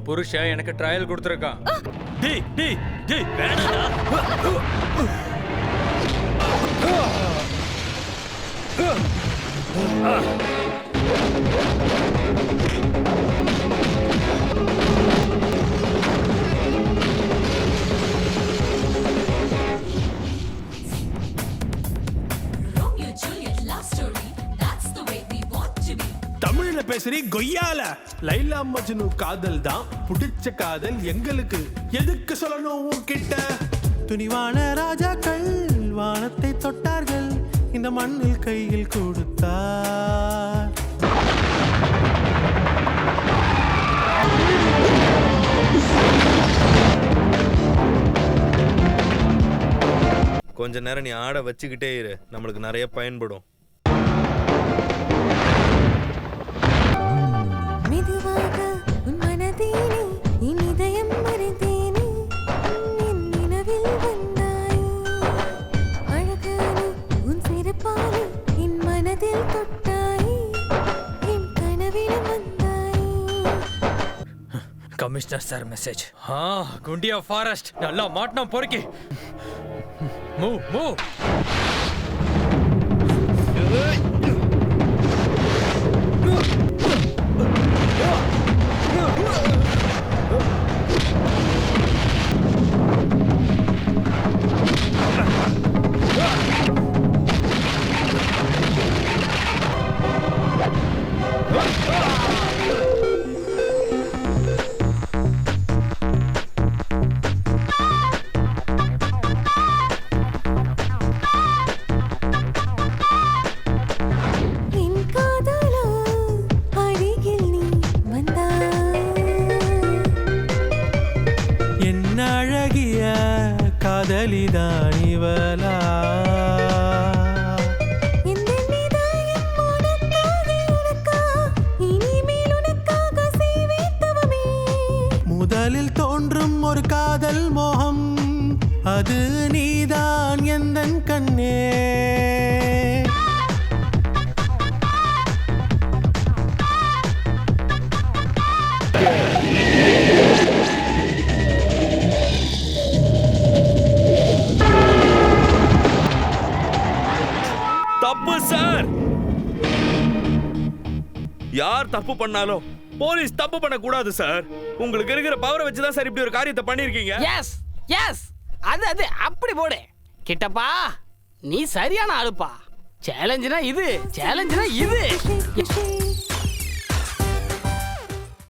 உன் புருஷன் எனக்கு ட்ரையல் கொடுத்துருக்கான். டேய் டேய் டேய் வேணாடா. தமிழ்ல பேசுறீ கொய்யால. லைலா மஜ்னு காதல் தான் புடிச்ச காதல் எங்களுக்கு. எதுக்கு சொல்லணும் உன்கிட்ட? துணிவான ராஜாக்கள் வானத்தை தொட்டார்கள், இந்த மண்ணில் கையில் கொடுத்தார். கொஞ்ச நேரம் நீ ஆட வச்சுக்கிட்டே இரு, நம்மளுக்கு நிறைய பயன்படும். Commissioner sir message. Khuntia forest நல்லா மாட்டினா பொறுக்கி. Move move. காதலிதான் இவளா? முதலில் தோன்றும் ஒரு காதல் மோகம், அது நீதான் எந்தன் கண்ணே. தப்பு சார். யார் தப்பு பண்ணாலும் போலீஸ் தப்பு பண்ண கூடாது சார். உங்களுக்கு இருக்கிற பவரை வச்சு தான் சார் இப்படி ஒரு காரியத்தை பண்ணிருக்கீங்க. எஸ் எஸ், அது அப்படி போடு. கிட்டப்பா நீ சரியான ஆளுப்பா. சேலஞ்சுனா இது, சேலஞ்சுனா இது.